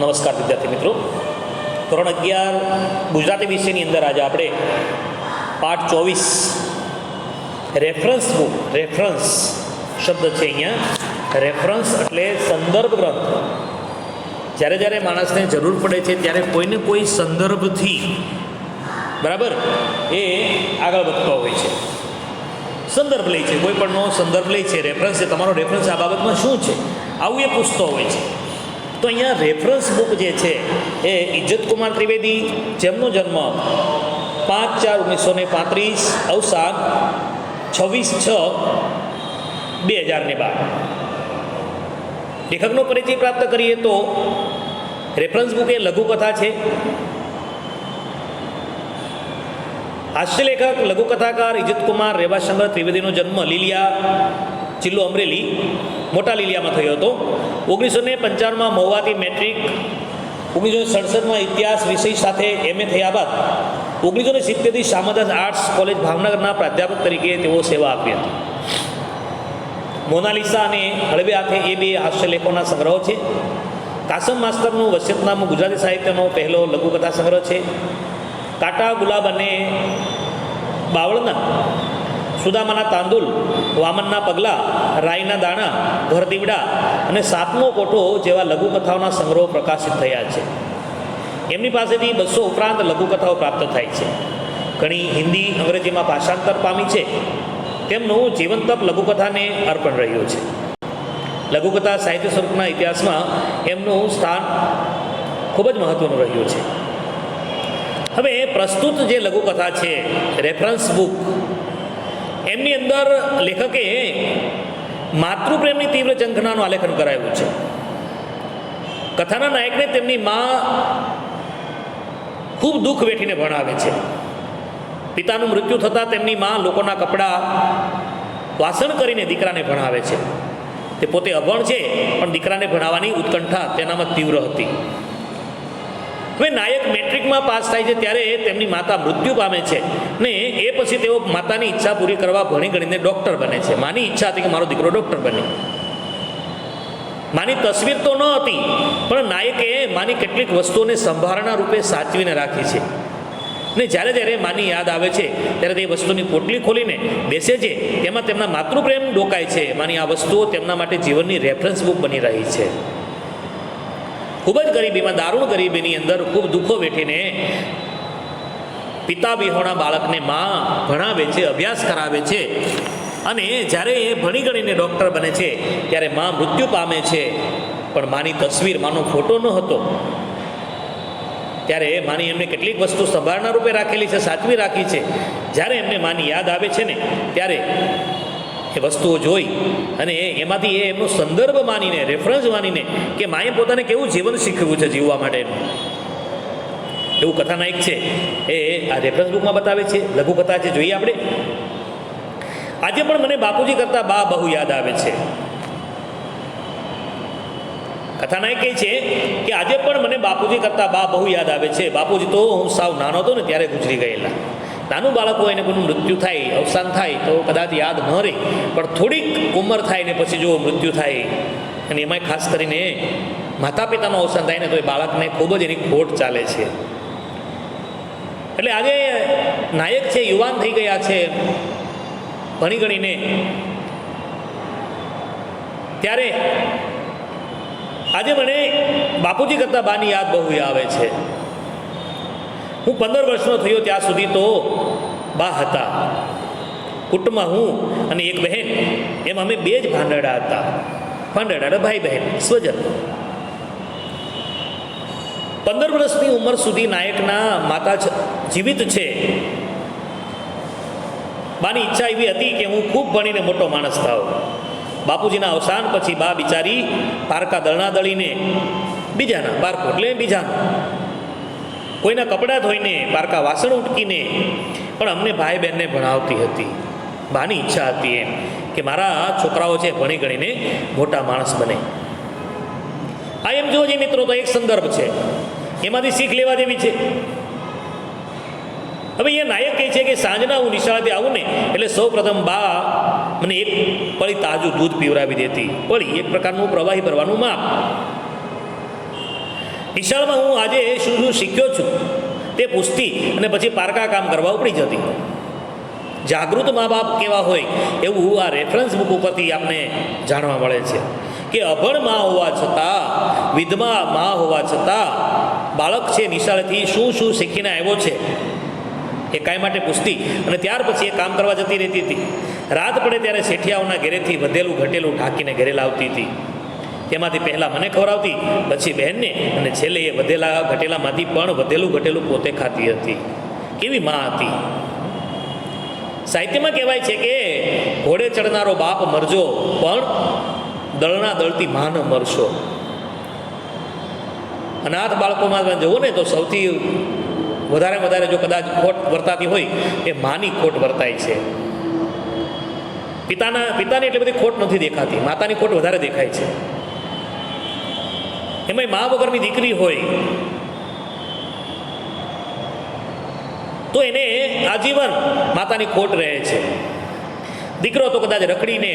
નમસ્કાર વિદ્યાર્થી મિત્રો, ધોરણ 11 ગુજરાતી વિષયની અંદર આજે આપણે પાઠ 24 રેફરન્સ બુક, રેફરન્સ શબ્દ છે અહીંયા. રેફરન્સ એટલે સંદર્ભ ગ્રંથ. જ્યારે જ્યારે માણસને જરૂર પડે છે ત્યારે કોઈને કોઈ સંદર્ભથી બરાબર એ આગળ વધતો હોય છે, સંદર્ભ લે છે, કોઈ પણનો સંદર્ભ લે છે. રેફરન્સ છે, તમારો રેફરન્સ આ બાબતમાં શું છે આવું એ પૂછતો હોય છે. તો અહીંયા રેફરન્સ બુક જે છે એ ઇજ્જતકુમાર ત્રિવેદી, જેમનો જન્મ 5/4/1935, અવસાન 26/6/2012. લેખકનો પરિચય પ્રાપ્ત કરીએ તો રેફરન્સ બુક એ લઘુકથા છે. હાસ્યલેખક, લઘુકથાકાર ઇજ્જતકુમાર રેવાશંકર ત્રિવેદીનો જન્મ લીલિયા, જિલ્લો અમરેલી, મોટા લીલિયામાં થયો હતો. 1955માં મહુવાથી મેટ્રિક, 1967માં ઇતિહાસ વિષય સાથે MA થયા બાદ 1970થી શામદાસ આર્ટ્સ કોલેજ ભાવનગરના પ્રાધ્યાપક તરીકે તેઓ સેવા આપી હતી. મોનાલિસા અને હળવે હાથે એ બે હાસ્યલેખોના સંગ્રહો છે. કાસમ માસ્તરનું વસિયતનામું ગુજરાતી સાહિત્યનો પહેલો લઘુકથા સંગ્રહ છે. કાંટા, ગુલાબ અને બાવળના, સુદામાના તાંદુલ, વામનના પગલાં, રાયના દાણા, ઘર દીવડા અને સાતમો કોઠો જેવા લઘુકથાઓના સંગ્રહો પ્રકાશિત થયા છે. એમની પાસેથી 200 ઉપરાંત લઘુકથાઓ પ્રાપ્ત થાય છે. ઘણી હિન્દી, અંગ્રેજીમાં ભાષાંતર પામી છે. તેમનું જીવંતપ લઘુકથાને અર્પણ રહ્યું છે. લઘુકથા સાહિત્ય સ્વરૂપના ઇતિહાસમાં એમનું સ્થાન ખૂબ જ મહત્વનું રહ્યું છે. હવે પ્રસ્તુત જે લઘુકથા છે રેફરન્સ બુક, એમની અંદર લેખકે માતૃપ્રેમની તીવ્ર ઝંખનાનું આલેખન કરાયું છે. કથાના નાયકને તેમની મા ખૂબ દુઃખ વેઠીને ભણાવે છે. પિતાનું મૃત્યુ થતાં તેમની મા લોકોના કપડાં વાસણ કરીને દીકરાને ભણાવે છે. તે પોતે અભણ છે, પણ દીકરાને ભણાવવાની ઉત્કંઠા તેનામાં તીવ્ર હતી. હવે નાયક મેટ્રિકમાં પાસ થાય છે ત્યારે તેમની માતા મૃત્યુ પામે છે ને એ પછી તેઓ માતાની ઈચ્છા પૂરી કરવા ભણી ગણીને ડૉક્ટર બને છે. માની ઈચ્છા હતી કે મારો દીકરો ડૉક્ટર બને. માની તસવીર તો ન હતી, પણ નાયકે માની કેટલીક વસ્તુઓને સંભારણા રૂપે સાચવીને રાખી છે. ને જ્યારે જ્યારે માની યાદ આવે છે ત્યારે તે વસ્તુની પોટલી ખોલીને બેસે છે. તેમાં તેમના માતૃપ્રેમ ડોકાય છે. માની આ વસ્તુઓ તેમના માટે જીવનની રેફરન્સ બુક બની રહી છે. ખૂબ જ ગરીબીમાં, દારૂણ ગરીબીની અંદર ખૂબ દુઃખો વેઠીને પિતા વિહોણા બાળકને મા ભણાવે છે, અભ્યાસ કરાવે છે. અને જ્યારે એ ભણી ગણીને ડૉક્ટર બને છે ત્યારે મા મૃત્યુ પામે છે. પણ માની તસવીર, માનો ફોટો ન હતો. ત્યારે માની એમને કેટલીક વસ્તુ સંભાળના રૂપે રાખેલી છે, સાચવી રાખી છે. જ્યારે એમને માની યાદ આવે છે ને ત્યારે એ વસ્તુઓ જોઈ અને એમાંથી એ એમનો સંદર્ભ માનીને, રેફરન્સ માનીને કે માએ પોતાને કેવું જીવન શીખવ્યું છે જીવવા માટેનું, એવું કથાનાયક છે એ આ રેફરન્સ બુકમાં બતાવે છે. લઘુકથા છે, જોઈએ આપણે. આજે પણ મને બાપુજી કરતાં બા બહુ યાદ આવે છે. કથાનાયક કહે છે કે આજે પણ મને બાપુજી કરતાં બા બહુ યાદ આવે છે. બાપુજી તો હું સાવ નાનો હતો ને ત્યારે ગુજરી ગયેલા. નાનું બાળક હોય એને કોઈનું મૃત્યુ થાય, અવસાન થાય તો કદાચ યાદ ન રહે, પણ થોડીક ઉંમર થાય ને પછી જો મૃત્યુ થાય, અને એમાંય ખાસ કરીને માતા પિતાનું અવસાન થાય ને તો એ બાળકને ખૂબ જ એની ખોટ ચાલે છે. એટલે આજે નાયક છે, યુવાન થઈ ગયા છે ભણી ગણીને, ત્યારે આજે મને બાપુજી કરતાં બાની યાદ બહુ આવે છે. હું 15 વર્ષનો થયો ત્યાં સુધી તો બા હતા. કુટુંબમાં હું અને એક બહેન, એમ અમે 2 જ ભાંડરડા હતા. ભાંડરડા ભાઈ બહેન, સ્વજન. 15 વર્ષની ઉંમર સુધી નાયકના માતા જીવિત છે. બાની ઈચ્છા એવી હતી કે હું ખૂબ ભણીને મોટો માણસ થાઉં. બાપુજીના અવસાન પછી બા બિચારી પારકા દળના દળીને, બીજાના પારકો એટલે બીજાનું, કોઈના કપડાં ધોઈને, પારકા વાસણ ઉટકીને પણ અમને ભાઈ બહેનને ભણાવતી હતી. બાની ઈચ્છા હતી એમ કે મારા છોકરાઓ છે ભણી ગણીને મોટા માણસ બને. આ એમ જોવો જોઈએ મિત્રો તો એક સંદર્ભ છે, એમાંથી શીખ લેવા જેવી છે. હવે એ નાયક કહે છે કે સાંજના હું નિશાળેથી આવું ને એટલે સૌ પ્રથમ બા મને એક પળી તાજું દૂધ પીવડાવી દેતી. પળી એક પ્રકારનું પ્રવાહી ભરવાનું માપ. નિશાળમાં હું આજે શું શું શીખ્યો છું તે પૂછતી અને પછી પારકા કામ કરવા ઉપડી જતી. જાગૃત મા બાપ કેવા હોય એવું આ રેફરન્સ બુક ઉપરથી આપને જાણવા મળે છે કે અભણ મા હોવા છતાં, વિધવા મા હોવા છતાં બાળક છે નિશાળેથી શું શું શીખીને આવ્યો છે એ કાંઈ માટે પૂછતી અને ત્યાર પછી એ કામ કરવા જતી રહેતી હતી. રાત પડે ત્યારે શેઠિયાઓના ઘરેથી વધેલું ઘટેલું ઢાંકીને ઘરે લાવતી હતી. તેમાંથી પહેલાં મને ખવડાવતી, પછી બહેનને, અને છેલ્લે એ વધેલા ઘટેલામાંથી પણ વધેલું ઘટેલું પોતે ખાતી હતી. કેવી મા હતી! સાહિત્યમાં કહેવાય છે કે ઘોડે ચડનારો બાપ મરજો, પણ દળના દળતી મા ન મરશો. અનાથ બાળકોમાં જુઓ ને તો સૌથી વધારે જો કદાચ ખોટ વર્તાતી હોય એ માની ખોટ વર્તાય છે. પિતાની એટલી બધી ખોટ નથી દેખાતી, માતાની ખોટ વધારે દેખાય છે. એમાંય મા વગરની દીકરી હોય તો એને આજીવન માતાની ખોટ રહે છે. દીકરો તો કદાચ રખડીને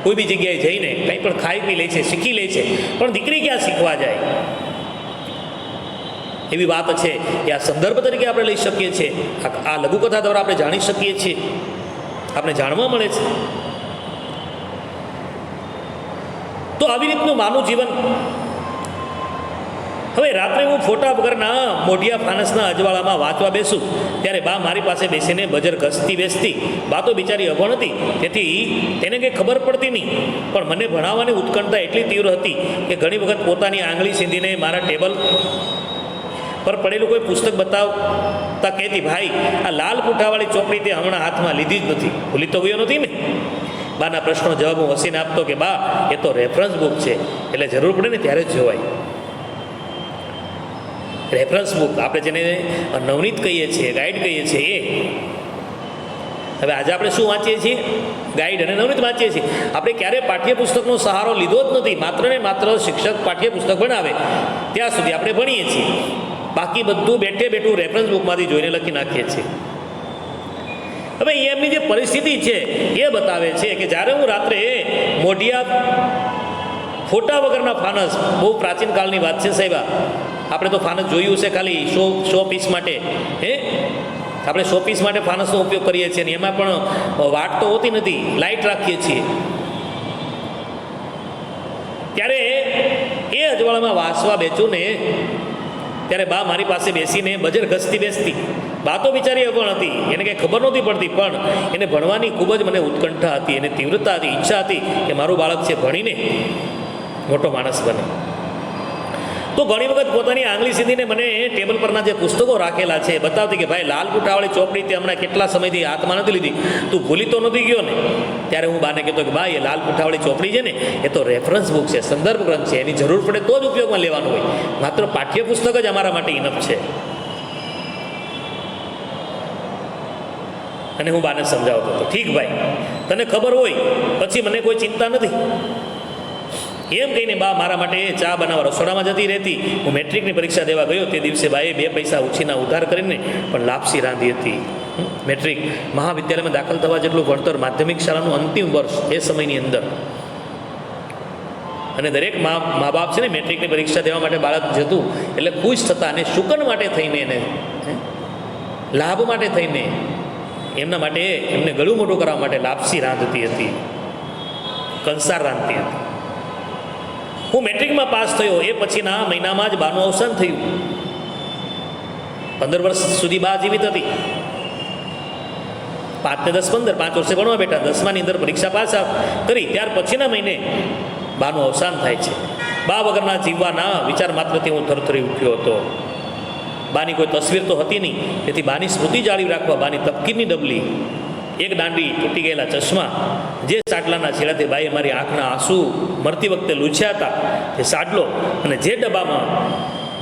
કોઈ બી જગ્યાએ જઈને કંઈ પણ ખાઈ પી લે છે, શીખી લે છે, પણ દીકરી ક્યાં શીખવા જાય? એવી વાત છે કે આ સંદર્ભ તરીકે આપણે લઈ શકીએ છીએ. આ લઘુકથા દ્વારા આપણે જાણી શકીએ છીએ, આપણે જાણવા મળે છે. તો આવી રીતનું માનું જીવન. હવે રાત્રે હું ફોટા વગરના મોઢિયા ફાનસના અજવાળામાં વાંચવા બેસું ત્યારે બા મારી પાસે બેસીને બજર ઘસતી બેસતી. બા તો બિચારી અભણ હતી, તેથી તેને કંઈ ખબર પડતી નહીં, પણ મને ભણાવવાની ઉત્કંઠતા એટલી તીવ્ર હતી કે ઘણી વખત પોતાની આંગળી સીંધીને મારા ટેબલ પર પડેલું કોઈ પુસ્તક બતાવતા કહેતી, ભાઈ આ લાલ પૂંઠાવાળી ચોપડી તે હમણાં હાથમાં લીધી જ નથી, ભૂલી તો ગયો નથી ને? બાના પ્રશ્નો જવાબ હું હસીને આપતો કે બા એ તો રેફરન્સ બુક છે, એટલે જરૂર પડે ને ત્યારે જ જોવાય. રેફરન્સ બુક આપણે જેને નવનીત કહીએ છીએ, ગાઈડ કહીએ છીએ, એ હવે આજે આપણે શું વાંચીએ છીએ? ગાઈડ અને નવનીત વાંચીએ છીએ. આપણે ક્યારેય પાઠ્યપુસ્તકનો સહારો લીધો જ નથી. માત્ર ને માત્ર શિક્ષક પાઠ્યપુસ્તક ભણાવે ત્યાં સુધી આપણે ભણીએ છીએ. બાકી બધું બેઠું રેફરન્સ બુકમાંથી જોઈને લખી નાખીએ છીએ. હવે એમની જે પરિસ્થિતિ છે એ બતાવે છે કે જ્યારે હું રાત્રે મોઢિયા ફોટા વગરના ફાનસ, બહુ પ્રાચીન કાળની વાત છે સાહેબ, આપણે તો ફાનસ જોયું છે ખાલી શો પીસ માટે. આપણે શો પીસ માટે ફાનસનો ઉપયોગ કરીએ છીએ, અને એમાં પણ વાટ તો હોતી નથી, લાઇટ રાખીએ છીએ. ત્યારે એ અજવાળામાં વાંચવા બેઠું ને ત્યારે બા મારી પાસે બેસીને બજર ઘસતી બેસતી. બા તો બિચારી અભણ હતી, એને કંઈ ખબર નહોતી પડતી, પણ એને ભણવાની ખૂબ જ મને ઉત્કંઠા હતી, એને તીવ્રતા હતી, ઈચ્છા હતી કે મારું બાળક છે ભણીને મોટો માણસ બને. તો ઘણી વખત પોતાની આંગળી સીધીને મને ટેબલ પરના જે પુસ્તકો રાખેલા છે બતાવતી કે ભાઈ લાલ પૂંઠાવાળી ચોપડી તે હમણાં કેટલા સમયથી હાથમાં નથી લીધી, તું ભૂલી તો નથી ગયો ને? ત્યારે હું બાને કહેતો કે ભાઈ એ લાલ પૂંઠાવાળી ચોપડી છે ને એ તો રેફરન્સ બુક છે, સંદર્ભ ગ્રંથ છે, એની જરૂર પડે તો જ ઉપયોગમાં લેવાનું હોય, માત્ર પાઠ્યપુસ્તક જ અમારા માટે ઇનફ છે. અને હું બાને સમજાવતો હતો, ઠીક ભાઈ તને ખબર હોય પછી મને કોઈ ચિંતા નથી એમ કહીને બા મારા માટે ચા બનાવવા રસોડામાં જતી રહેતી. હું મેટ્રિકની પરીક્ષા દેવા ગયો તે દિવસે બાએ 2 પૈસા ઉછીના ઉધાર કરીને પણ લાપસી રાંધી હતી. મેટ્રિક મહાવિદ્યાલયમાં દાખલ થવા જેટલું ભણતર માધ્યમિક શાળાનું અંતિમ વર્ષ એ સમયની અંદર. અને દરેક મા બાપ છે ને મેટ્રિકની પરીક્ષા દેવા માટે બાળક જતું એટલે ખુશ થતા, અને શુકન માટે થઈને એને લાભ માટે થઈને એમના માટે એમને ગળું મોટું કરવા માટે લાપસી રાંધતી હતી, કંસાર રાંધતી હતી. હું મેટ્રિકમાં પાસ થયો એ પછીના મહિનામાં જ બાનું અવસાન થયું. 15 વર્ષ સુધી બા જીવિત હતી. 5 ને 10 15 5 વર્ષે ભણવા બેઠા, 10માની અંદર પરીક્ષા પાસ કરી ત્યાર પછીના મહિને બાનું અવસાન થાય છે. બા વગરના જીવવાના વિચાર માત્રથી હું થરથરી ઉઠ્યો હતો. બાની કોઈ તસવીર તો હતી નહીં, તેથી બાની સ્મૃતિ જાળવી રાખવા બાની તપકીરની ડબલી, એક દાંડી તૂટી ગયેલા ચશ્મા, જે સાડલાના છેડાથી બાઈએ મારી આંખના આંસુ મરતી વખતે લૂછ્યા હતા તે સાડલો, અને જે ડબ્બામાં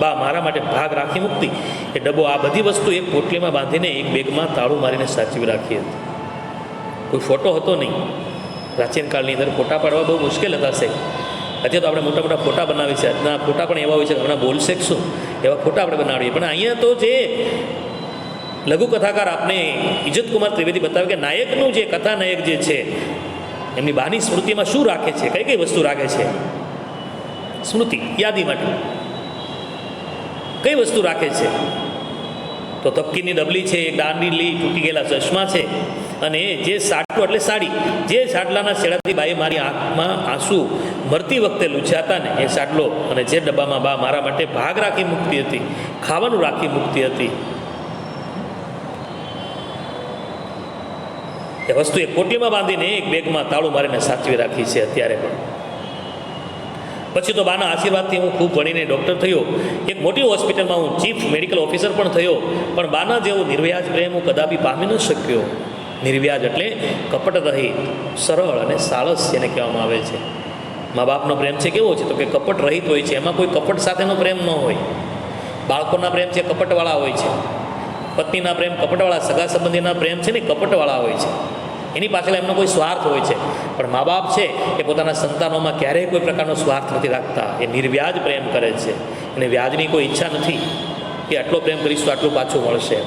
બા મારા માટે ભાગ રાખી મૂકતી એ ડબ્બો, આ બધી વસ્તુ એક પોટલીમાં બાંધીને એક બેગમાં તાળું મારીને સાચવી રાખી હતી. કોઈ ફોટો હતો નહીં. પ્રાચીન કાળની અંદર ફોટા પાડવા બહુ મુશ્કેલ હતા સાહેબ. અત્યારે તો આપણે મોટા મોટા ફોટા બનાવીએ છીએ, આજના ફોટા પણ એવા હોય છે કે હમણાં બોલશે શું એવા ફોટા આપણે બનાવીએ. પણ અહીંયા તો જે લઘુકથાકાર આપને ઇજ્જતકુમાર ત્રિવેદી બતાવે કે નાયકનું જે કથાનાયક જે છે એમની બાની સ્મૃતિમાં શું રાખે છે, કઈ કઈ વસ્તુ રાખે છે? સ્મૃતિ યાદી માટે કઈ વસ્તુ રાખે છે? તો તપકીની ડબલી છે, એક દાંડીલી તૂટી ગયેલા ચશ્મા છે, અને જે સાટલો એટલે સાડી, જે સાટલાના છેડાથી બાએ મારી આંખમાં આંસુ મરતી વખતે લૂછ્યા હતા ને એ સાટલો, અને જે ડબ્બામાં બા મારા માટે ભાગ રાખી મૂકતી હતી, ખાવાનું રાખી મૂકતી હતી, એ વસ્તુ એક પોટલીમાં બાંધીને એક બેગમાં તાળું મારીને સાચવી રાખી છે અત્યારે પણ. પછી તો બાના આશીર્વાદથી હું ખૂબ ભણીને ડૉક્ટર થયો, એક મોટી હોસ્પિટલમાં હું ચીફ મેડિકલ ઓફિસર પણ થયો, પણ બાના જેવો નિર્વ્યાજ પ્રેમ હું કદાપી પામી ન શક્યો. નિર્વ્યાજ એટલે કપટ રહિત, સરળ અને સાળસ જેને કહેવામાં આવે છે. મા બાપનો પ્રેમ છે કેવો છે? તો કે કપટ રહિત હોય છે, એમાં કોઈ કપટ સાથેનો પ્રેમ ન હોય. બાળકોના પ્રેમ છે કપટવાળા હોય છે, પત્નીના પ્રેમ કપટવાળા, સગા સંબંધીના પ્રેમ છે ને કપટવાળા હોય છે, એની પાછળ એમનો કોઈ સ્વાર્થ હોય છે. પણ મા બાપ છે એ પોતાના સંતાનોમાં ક્યારેય કોઈ પ્રકારનો સ્વાર્થ નથી રાખતા, એ નિર્વ્યાજ પ્રેમ કરે છે, અને વ્યાજની કોઈ ઈચ્છા નથી કે આટલો પ્રેમ કરીશ તો આટલું પાછું મળશે.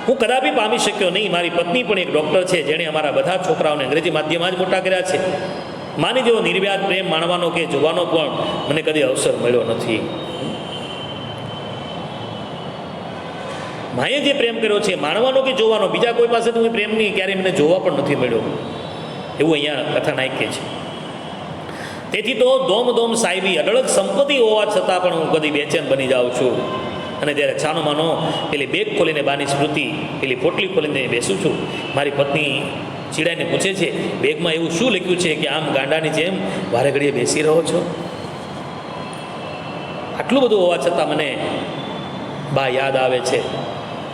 હું કદાપી પામી શક્યો નહીં. મારી પત્ની પણ એક ડૉક્ટર છે, જેણે અમારા બધા છોકરાઓને અંગ્રેજી માધ્યમમાં જ મોટા કર્યા છે. માની જેવો નિર્વ્યાજ પ્રેમ માણવાનો કે જોવાનો પણ મને કદી અવસર મળ્યો નથી. માએ જે પ્રેમ કર્યો છે માણવાનો કે જોવાનો, બીજા કોઈ પાસે હું પ્રેમની ક્યારેય મને જોવા પણ નથી મળ્યો, એવું અહીંયા કથાનાયક કહે છે. તેથી તો દોમ દોમ સાહેબી અઢળક સંપત્તિ હોવા છતાં પણ હું કદી બેચેન બની જાઉં છું. અને જ્યારે છાનો માનો પેલી બેગ ખોલીને બાની સ્મૃતિ પેલી પોટલી ખોલીને બેસું છું, મારી પત્ની ચીડાઈને પૂછે છે, બેગમાં એવું શું લખ્યું છે કે આમ ગાંડાની જેમ વારે ઘડીએ બેસી રહો છો? આટલું બધું હોવા છતાં મને બા યાદ આવે છે,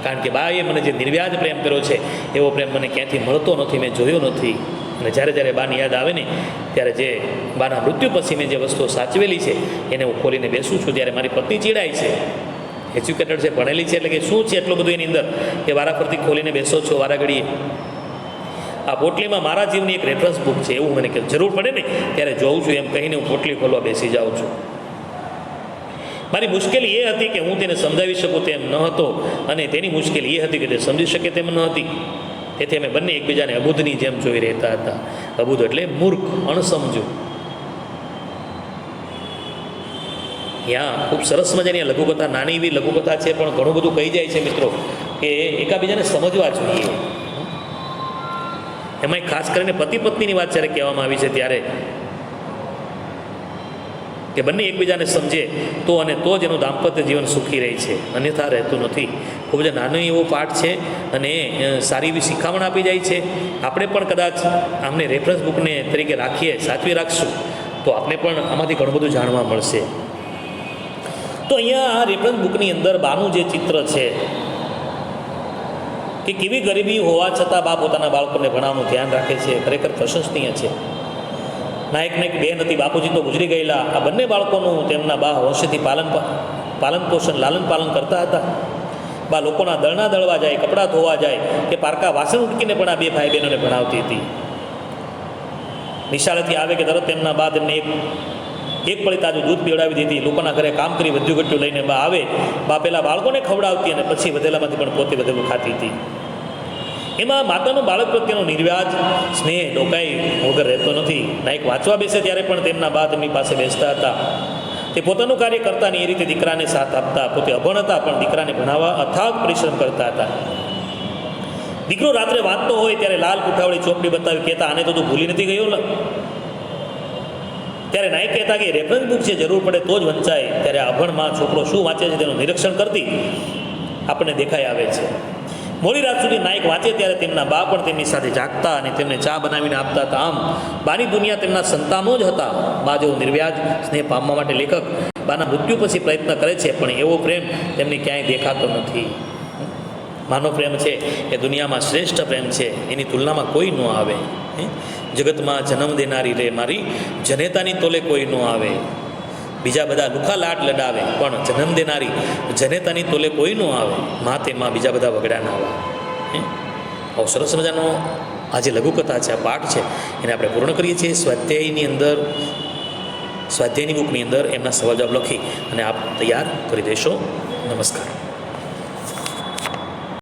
કારણ કે બાએ મને જે નિર્વ્યાજ પ્રેમ કર્યો છે એવો પ્રેમ મને ક્યાંથી મળતો નથી, મેં જોયો નથી. અને જ્યારે જ્યારે બાની યાદ આવે ને ત્યારે જે બાના મૃત્યુ પછી મેં જે વસ્તુઓ સાચવેલી છે એને હું ખોલીને બેસું છું. ત્યારે મારી પત્ની ચીડાય છે, એજ્યુકેટેડ છે, ભણેલી છે, એટલે કે શું છે એટલું બધું એની અંદર કે વારાફરતી ખોલીને બેસો છો વારા ઘડીએ? આ પોટલીમાં મારા જીવની એક રેફરન્સ બુક છે, એવું મને કે જરૂર પડે ને ત્યારે જોઉં છું એમ કહીને હું પોટલી ખોલવા બેસી જાઉં છું. મારી મુશ્કેલી એ હતી કે હું તેને સમજાવી શકું તેમ ન હતો, અને તેની મુશ્કેલી એ હતી કે તે સમજી શકે તેમ ન હતી. તેથી અમે બંને એકબીજાને અબુધની જેમ જોઈ રહેતા હતા. અબુધ એટલે મૂર્ખ, અણસમજુ. ત્યાં ખૂબ સરસ મજાની લઘુકથા, નાની એવી લઘુકથા છે, પણ ઘણું બધું કહી જાય છે મિત્રો, કે એકાબીજાને સમજવા જોઈએ. એમાં ખાસ કરીને પતિ પત્નીની વાત જ્યારે કહેવામાં આવી છે ત્યારે કે બંને એકબીજાને સમજે તો અને તો જ એનું દાંપત્ય જીવન સુખી રહે છે, અન્યથા રહેતું નથી. ખૂબ જ નાનો એવો પાઠ છે, અને સારી એવી શિખામણ આપી જાય છે. આપણે પણ કદાચ આમને રેફરન્સ બુકને તરીકે રાખીએ, સાચવી રાખશું તો આપણે પણ આમાંથી ઘણું બધું જાણવા મળશે. તો અહીંયા આ રેફરન્સ બુકની અંદર બાનું જે ચિત્ર છે કે કેવી ગરીબી હોવા છતાં બા પોતાના બાળકોને ભણાવવાનું ધ્યાન રાખે છે, ખરેખર પ્રશંસનીય છે. નાયકને એક બેન હતી, બાપુજી તો ગુજરી ગયેલા. આ બંને બાળકોનું તેમના બા હોંશથી પાલન પોષણ, લાલન પાલન કરતા હતા. બા લોકોના દળના દળવા જાય, કપડાં ધોવા જાય કે પારકા વાસણ ઉટકીને પણ આ બે ભાઈ બહેનોને ભણાવતી હતી. નિશાળેથી આવે કે તરત તેમના બા તેમને એક પળી તાજું દૂધ પીવડાવી દીધી. લોકોના ઘરે કામ કરી વધ્યું ઘટ્યું લઈને બા આવે, બા પહેલાં બાળકોને ખવડાવતી અને પછી વધેલામાંથી પણ પોતે વધેલું ખાતી હતી. એમાં માતાનો બાળક પ્રત્યેનો નિર્વ્યાજ સ્નેહ ડોકાઈ વગર રહેતો નથી. નાયક વાંચવા બેસે ત્યારે પણ તેમના બા તેમની પાસે બેસતા હતા. તે પોતાનું કાર્ય કરતા ને એ રીતે દીકરાને સાથ આપતા. પોતે અભણ હતા પણ દીકરાને ભણાવવા અથાગ પરિશ્રમ કરતા હતા. દીકરો રાત્રે વાંચતો હોય ત્યારે લાલ કુઠાવળી ચોપડી બતાવી કહેતા, આને તો તું ભૂલી નથી ગયો? ત્યારે નાયક કહેતા કે રેફરન્સ બુક છે, જરૂર પડે તો જ વંચાય. ત્યારે અભણમાં છોકરો શું વાંચે છે તેનું નિરીક્ષણ કરતી આપણને દેખાઈ આવે છે. મોડી રાત સુધી નાયક વાંચે ત્યારે તેમના બા પણ તેમની સાથે જાગતા અને તેમને ચા બનાવીને આપતા હતા. આમ બાની દુનિયા તેમના સંતાનો જ હતા. બા જેવો નિર્વ્યાજ સ્નેહ પામવા માટે લેખક બાના મૃત્યુ પછી પ્રયત્ન કરે છે, પણ એવો પ્રેમ તેમને ક્યાંય દેખાતો નથી. માનો પ્રેમ છે એ દુનિયામાં શ્રેષ્ઠ પ્રેમ છે, એની તુલનામાં કોઈ ન આવે. જગતમાં જન્મ દેનારી રે મારી, જનેતાની તોલે કોઈ ન આવે. બીજા બધા લુખા લાટ લડાવે, પણ જન્મ દેનારી જનેતાની તોલે કોઈ ન આવે. માં તેમાં બીજા બધા વગડા ના આવે. બહુ સરસ મજાનો આ જે લઘુકથા છે, આ પાઠ છે, એને આપણે પૂર્ણ કરીએ છીએ. સ્વાધ્યાયની બુકની અંદર એમના સવાલ જવાબ લખી અને આપ તૈયાર કરી દેશો. નમસ્કાર.